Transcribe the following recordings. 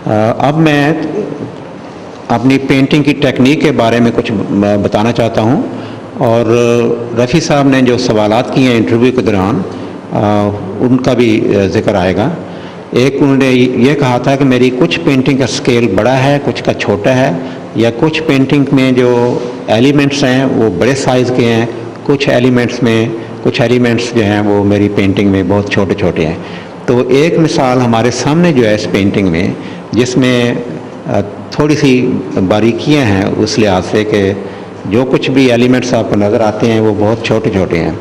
اب میں اپنی پینٹنگ کی ٹیکنیک کے بارے میں کچھ بتانا چاہتا ہوں، اور رفیع صاحب نے جو سوالات کیے ہیں انٹرویو کے دوران ان کا بھی ذکر آئے گا۔ ایک انہوں نے یہ کہا تھا کہ میری کچھ پینٹنگ کا اسکیل بڑا ہے، کچھ کا چھوٹا ہے، یا کچھ پینٹنگ میں جو ایلیمنٹس ہیں وہ بڑے سائز کے ہیں، کچھ ایلیمنٹس جو ہیں وہ میری پینٹنگ میں بہت چھوٹے چھوٹے ہیں۔ تو ایک مثال ہمارے سامنے جو ہے اس پینٹنگ میں، جس میں تھوڑی سی باریکیاں ہیں اس لحاظ سے کہ جو کچھ بھی ایلیمنٹس آپ کو نظر آتے ہیں وہ بہت چھوٹے چھوٹے ہیں۔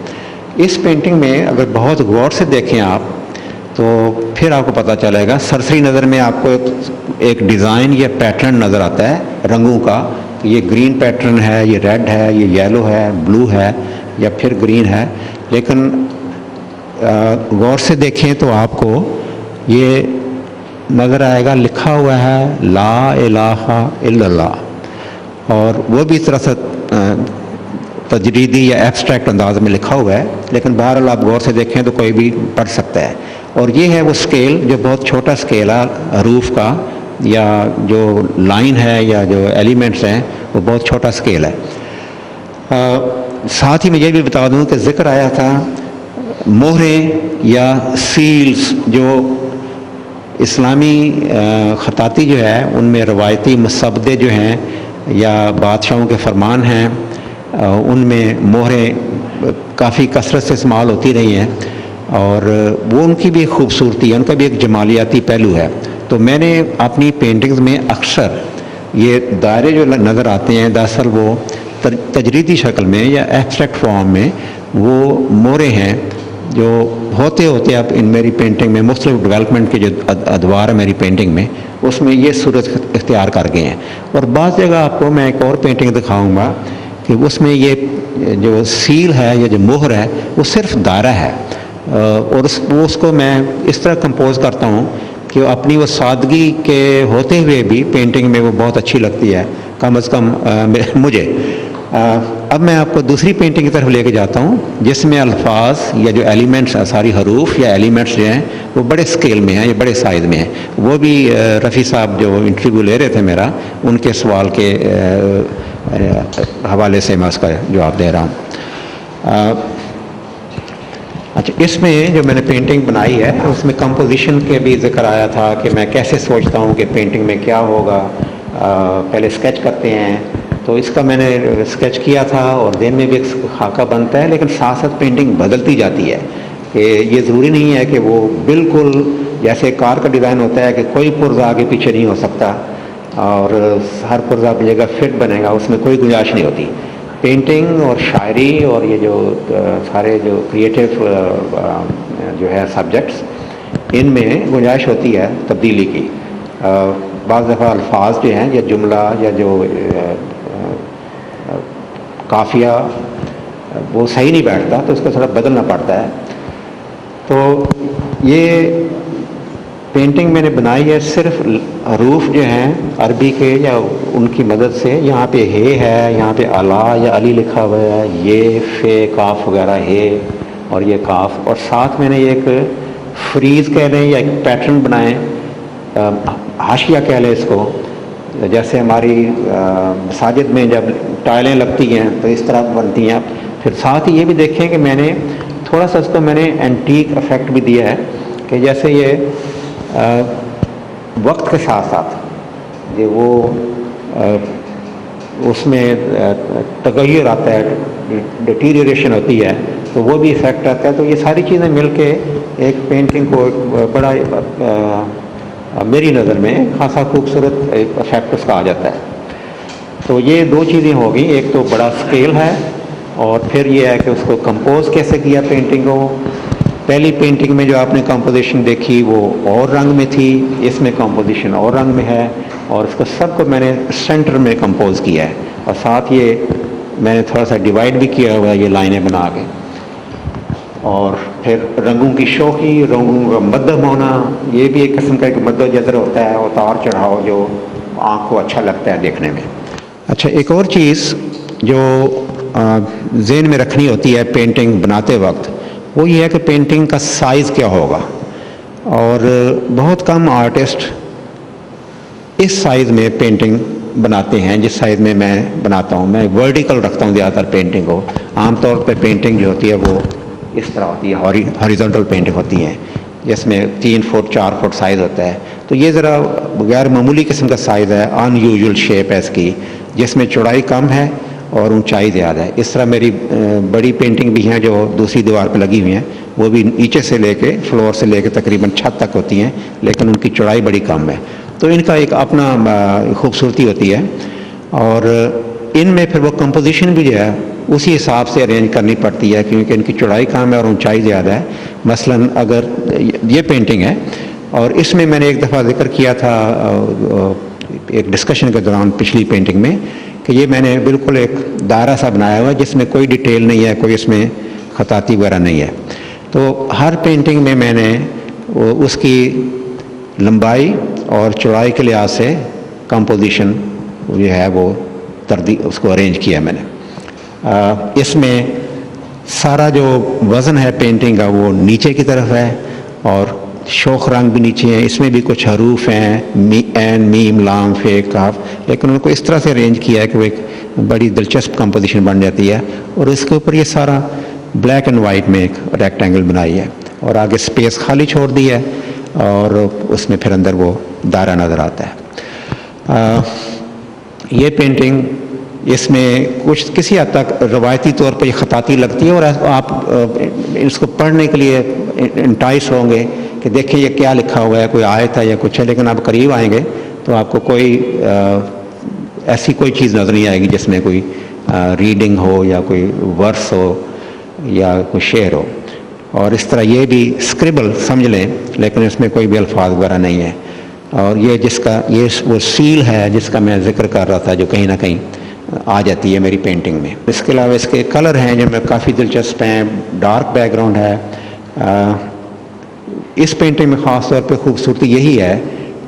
اس پینٹنگ میں اگر بہت غور سے دیکھیں آپ تو پھر آپ کو پتہ چلے گا، سرسری نظر میں آپ کو ایک ڈیزائن یا پیٹرن نظر آتا ہے رنگوں کا، یہ گرین پیٹرن ہے، یہ ریڈ ہے، یہ یلو ہے، بلو ہے، یا پھر گرین ہے۔ لیکن غور سے دیکھیں تو آپ کو یہ نظر آئے گا، لکھا ہوا ہے لا الہ الا اللہ، اور وہ بھی اس طرح سے تجریدی یا ایبسٹریکٹ انداز میں لکھا ہوا ہے، لیکن بہرحال آپ غور سے دیکھیں تو کوئی بھی پڑھ سکتا ہے۔ اور یہ ہے وہ اسکیل جو بہت چھوٹا اسکیل ہے حروف کا، یا جو لائن ہے یا جو ایلیمنٹس ہیں وہ بہت چھوٹا اسکیل ہے۔ ساتھ ہی میں یہ بھی بتا دوں کہ ذکر آیا تھا مہریں یا سیلز، جو اسلامی خطاطی جو ہے ان میں روایتی مسودے جو ہیں یا بادشاہوں کے فرمان ہیں، ان میں مہریں کافی کثرت سے استعمال ہوتی رہی ہیں، اور وہ ان کی بھی ایک خوبصورتی ہے، ان کا بھی ایک جمالیاتی پہلو ہے۔ تو میں نے اپنی پینٹنگز میں اکثر یہ دائرے جو نظر آتے ہیں دراصل وہ تجریدی شکل میں یا ایبسٹریکٹ فارم میں وہ مہریں ہیں، جو ہوتے اب ان میری پینٹنگ میں مختلف ڈیولپمنٹ کے جو ادوار ہیں میری پینٹنگ میں، اس میں یہ صورت اختیار کر گئے ہیں۔ اور بعض جگہ آپ کو میں ایک اور پینٹنگ دکھاؤں گا کہ اس میں یہ جو سیل ہے یا جو مہر ہے وہ صرف دائرہ ہے، اور اس کو میں اس طرح کمپوز کرتا ہوں کہ اپنی وہ سادگی کے ہوتے ہوئے بھی پینٹنگ میں وہ بہت اچھی لگتی ہے، کم از کم مجھے۔ اب میں آپ کو دوسری پینٹنگ کی طرف لے کے جاتا ہوں، جس میں الفاظ یا جو ایلیمنٹس ساری حروف یا ایلیمنٹس جو ہیں وہ بڑے اسکیل میں ہیں یا بڑے سائز میں ہیں۔ وہ بھی رفیع صاحب جو انٹرویو لے رہے تھے میرا، ان کے سوال کے حوالے سے میں اس کا جواب دے رہا ہوں۔ اچھا، اس میں جو میں نے پینٹنگ بنائی ہے اس میں کمپوزیشن کے بھی ذکر آیا تھا کہ میں کیسے سوچتا ہوں کہ پینٹنگ میں کیا ہوگا۔ پہلے اسکیچ کرتے ہیں، تو اس کا میں نے اسکیچ کیا تھا، اور دن میں بھی ایک خاکہ بنتا ہے، لیکن ساتھ ساتھ پینٹنگ بدلتی جاتی ہے کہ یہ ضروری نہیں ہے کہ وہ بالکل جیسے کار کا ڈیزائن ہوتا ہے کہ کوئی پرزہ آگے پیچھے نہیں ہو سکتا اور ہر پرزہ اپنی جگہ فٹ بنے گا، اس میں کوئی گنجائش نہیں ہوتی۔ پینٹنگ اور شاعری اور یہ جو سارے جو کریٹیو جو ہے سبجیکٹس، ان میں گنجائش ہوتی ہے تبدیلی کی۔ بعض دفعہ الفاظ جو ہیں یا جملہ یا جو قافیہ وہ صحیح نہیں بیٹھتا، تو اس کو تھوڑا بدلنا پڑتا ہے۔ تو یہ پینٹنگ میں نے بنائی ہے صرف حروف جو ہیں عربی کے یا ان کی مدد سے۔ یہاں پہ ہے، یہاں پہ الا یا علی لکھا ہوا ہے، یہ فے کاف وغیرہ ہے، اور یہ کاف، اور ساتھ میں نے ایک فریز کہہ لیں یا ایک پیٹرن بنائیں، حاشیہ کہہ لیں اس کو، جیسے ہماری مساجد میں جب ٹائلیں لگتی ہیں تو اس طرح بنتی ہیں۔ پھر ساتھ ہی یہ بھی دیکھیں کہ میں نے تھوڑا سا اس کو میں نے اینٹیک افیکٹ بھی دیا ہے کہ جیسے یہ وقت کے ساتھ ساتھ یہ وہ اس میں تغیر آتا ہے، ڈیٹیریوریشن ہوتی ہے، تو وہ بھی افیکٹ آتا ہے۔ تو یہ ساری چیزیں مل کے ایک پینٹنگ کو بڑا میری نظر میں خاصا خوبصورت ایک افیکٹ اس کا آ جاتا ہے۔ تو یہ دو چیزیں ہوگی، ایک تو بڑا اسکیل ہے، اور پھر یہ ہے کہ اس کو کمپوز کیسے کیا پینٹنگ کو۔ پہلی پینٹنگ میں جو آپ نے کمپوزیشن دیکھی وہ اور رنگ میں تھی، اس میں کمپوزیشن اور رنگ میں ہے، اور اس کو سب کو میں نے سینٹر میں کمپوز کیا ہے، اور ساتھ یہ میں نے تھوڑا سا ڈیوائڈ بھی کیا ہوا ہے یہ لائنیں بنا کے۔ اور پھر رنگوں کی شوخی، رنگوں کا مدھم ہونا، یہ بھی ایک قسم کا ایک مد و جزر ہوتا ہے، اتار چڑھاؤ جو آنکھ کو اچھا لگتا ہے دیکھنے میں۔ اچھا، ایک اور چیز جو ذہن میں رکھنی ہوتی ہے پینٹنگ بناتے وقت، وہ یہ ہے کہ پینٹنگ کا سائز کیا ہوگا۔ اور بہت کم آرٹسٹ اس سائز میں پینٹنگ بناتے ہیں جس سائز میں میں بناتا ہوں. میں ورٹیکل رکھتا ہوں زیادہ تر پینٹنگ کو. عام طور پہ پینٹنگ جو ہوتی ہے وہ اس طرح ہوتی ہے, ہاریزونٹل پینٹنگ ہوتی ہیں جس میں 3 فٹ 4 فٹ سائز ہوتا ہے. تو یہ ذرا غیر معمولی قسم کا سائز ہے, ان یوزول شیپ ہے اس کی, جس میں چوڑائی کم ہے اور اونچائی زیادہ ہے. اس طرح میری بڑی پینٹنگ بھی ہیں جو دوسری دیوار پہ لگی ہوئی ہیں, وہ بھی نیچے سے لے کے فلور سے لے کے تقریباً چھت تک ہوتی ہیں, لیکن ان کی چوڑائی بڑی کم ہے. تو ان کا ایک اپنا خوبصورتی ہوتی ہے, اور ان میں پھر وہ کمپوزیشن بھی جو ہے اسی حساب سے ارینج کرنی پڑتی ہے کیونکہ ان کی چوڑائی کم ہے اور اونچائی زیادہ ہے. مثلاً اگر یہ پینٹنگ ہے, اور اس میں نے ایک دفعہ ذکر کیا تھا ایک ڈسکشن کے دوران پچھلی پینٹنگ میں کہ یہ میں نے بالکل ایک دائرہ سا بنایا ہوا جس میں کوئی ڈیٹیل نہیں ہے, کوئی اس میں خطاطی وغیرہ نہیں ہے. تو ہر پینٹنگ میں نے اس کی لمبائی اور چوڑائی کے لحاظ سے کمپوزیشن جو ہے وہ اس کو ارینج کیا میں نے. اس میں سارا جو وزن ہے پینٹنگ کا وہ نیچے کی طرف ہے, اور شوخ رنگ بھی نیچے ہیں. اس میں بھی کچھ حروف ہیں, این, میم, لام, فے, کاف, لیکن ان کو اس طرح سے ارینج کیا ہے کہ وہ ایک بڑی دلچسپ کمپوزیشن بن جاتی ہے. اور اس کے اوپر یہ سارا بلیک اینڈ وائٹ میں ایک ریکٹینگل بنائی ہے, اور آگے سپیس خالی چھوڑ دی ہے, اور اس میں پھر اندر وہ دائرہ نظر آتا ہے. یہ پینٹنگ اس میں کچھ کسی حد تک روایتی طور پہ یہ خطاطی لگتی ہے, اور آپ اس کو پڑھنے کے لیے انٹائس ہوں گے کہ دیکھیں یہ کیا لکھا ہوا ہے, کوئی آیت ہے یا کچھ ہے, لیکن آپ قریب آئیں گے تو آپ کو کوئی ایسی کوئی چیز نظر نہیں آئے گی جس میں کوئی ریڈنگ ہو یا کوئی ورس ہو یا کوئی شعر ہو. اور اس طرح یہ بھی اسکربل سمجھ لیں, لیکن اس میں کوئی بھی الفاظ وغیرہ نہیں ہے. اور یہ وہ سیل ہے جس کا میں ذکر کر رہا تھا جو کہیں نہ کہیں آ جاتی ہے میری پینٹنگ میں. اس کے علاوہ اس کے کلر ہیں جو میں کافی دلچسپ ہیں, ڈارک بیک گراؤنڈ ہے. اس پینٹنگ میں خاص طور پہ خوبصورتی یہی ہے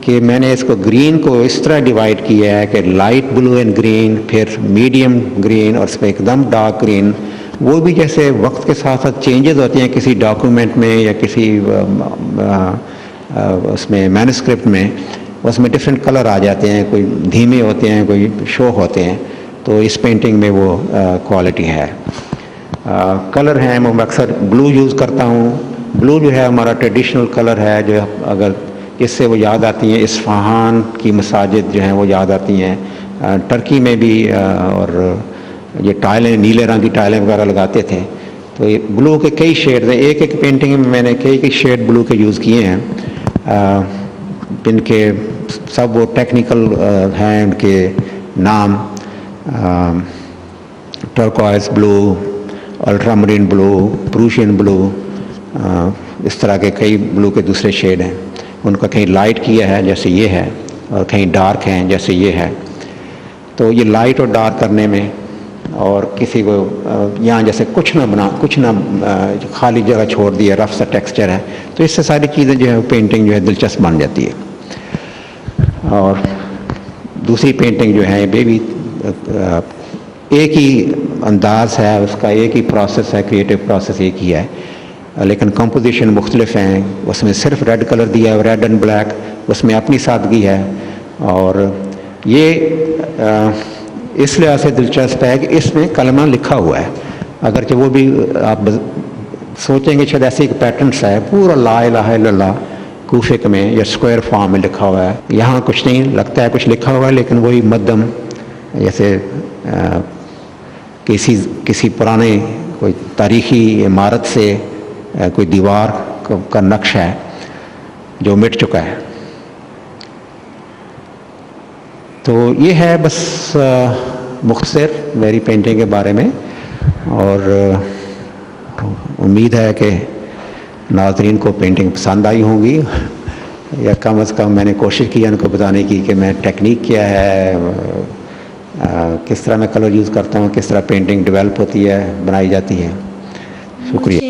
کہ میں نے اس کو گرین کو اس طرح ڈیوائڈ کیا ہے کہ لائٹ بلو اینڈ گرین, پھر میڈیم گرین, اور اس میں ایک دم ڈارک گرین. وہ بھی جیسے وقت کے ساتھ ساتھ چینجز ہوتے ہیں کسی ڈاکیومنٹ میں یا کسی اس میں مینوسکرپٹ میں, اس میں ڈفرینٹ کلر آ جاتے ہیں, کوئی دھیمے ہوتے ہیں, کوئی شوخ ہوتے ہیں. تو اس پینٹنگ میں وہ کوالٹی ہے. کلر ہیں وہ میں اکثر بلو یوز کرتا ہوں. بلو جو ہے ہمارا ٹریڈیشنل کلر ہے, جو اگر اس سے وہ یاد آتی ہیں اصفہان کی مساجد جو ہیں وہ یاد آتی ہیں. ٹرکی میں بھی اور یہ ٹائلیں نیلے رنگ کی ٹائلیں وغیرہ لگاتے تھے. تو یہ بلو کے کئی شیڈز ہیں, ایک ایک پینٹنگ میں میں نے کئی شیڈ بلو کے یوز کیے ہیں. ان کے سب وہ ٹیکنیکل ہیں, ان کے نام ٹرکوائز بلو, الٹرا مرین بلو, پروشین بلو, اس طرح کے کئی بلو کے دوسرے شیڈ ہیں. ان کا کہیں لائٹ کیا ہے جیسے یہ ہے, اور کہیں ڈارک ہیں جیسے یہ ہے. تو یہ لائٹ اور ڈارک کرنے میں, اور کسی کو یہاں جیسے کچھ نہ خالی جگہ چھوڑ دی ہے, رف سا ٹیکسچر ہے, تو اس سے ساری چیزیں جو ہے پینٹنگ جو ہے دلچسپ بن جاتی ہے. اور دوسری پینٹنگ جو ہے یہ بھی ایک ہی انداز ہے اس کا, ایک ہی پروسیس ہے, کریٹو پروسیس ایک ہی ہے, لیکن کمپوزیشن مختلف ہیں. اس میں صرف ریڈ کلر دیا ہے, ریڈ اینڈ بلیک, اس میں اپنی سادگی ہے. اور یہ اس لحاظ سے دلچسپ ہے کہ اس میں کلمہ لکھا ہوا ہے, اگرچہ وہ بھی آپ سوچیں گے شاید ایسے ایک پیٹرنس ہے, پورا لا الہ الا اللہ کوفک میں یا اسکوائر فارم میں لکھا ہوا ہے. یہاں کچھ نہیں, لگتا ہے کچھ لکھا ہوا ہے لیکن وہی مدم جیسے کسی پرانے کوئی تاریخی عمارت سے کوئی دیوار کا نقش ہے جو مٹ چکا ہے. تو یہ ہے بس مختصر میری پینٹنگ کے بارے میں, اور امید ہے کہ ناظرین کو پینٹنگ پسند آئی ہوں گی, یا کم از کم میں نے کوشش کی ان کو بتانے کی کہ میں ٹیکنیک کیا ہے, کس طرح میں کلر یوز کرتا ہوں, کس طرح پینٹنگ ڈیولپ ہوتی ہے, بنائی جاتی ہے. شکریہ.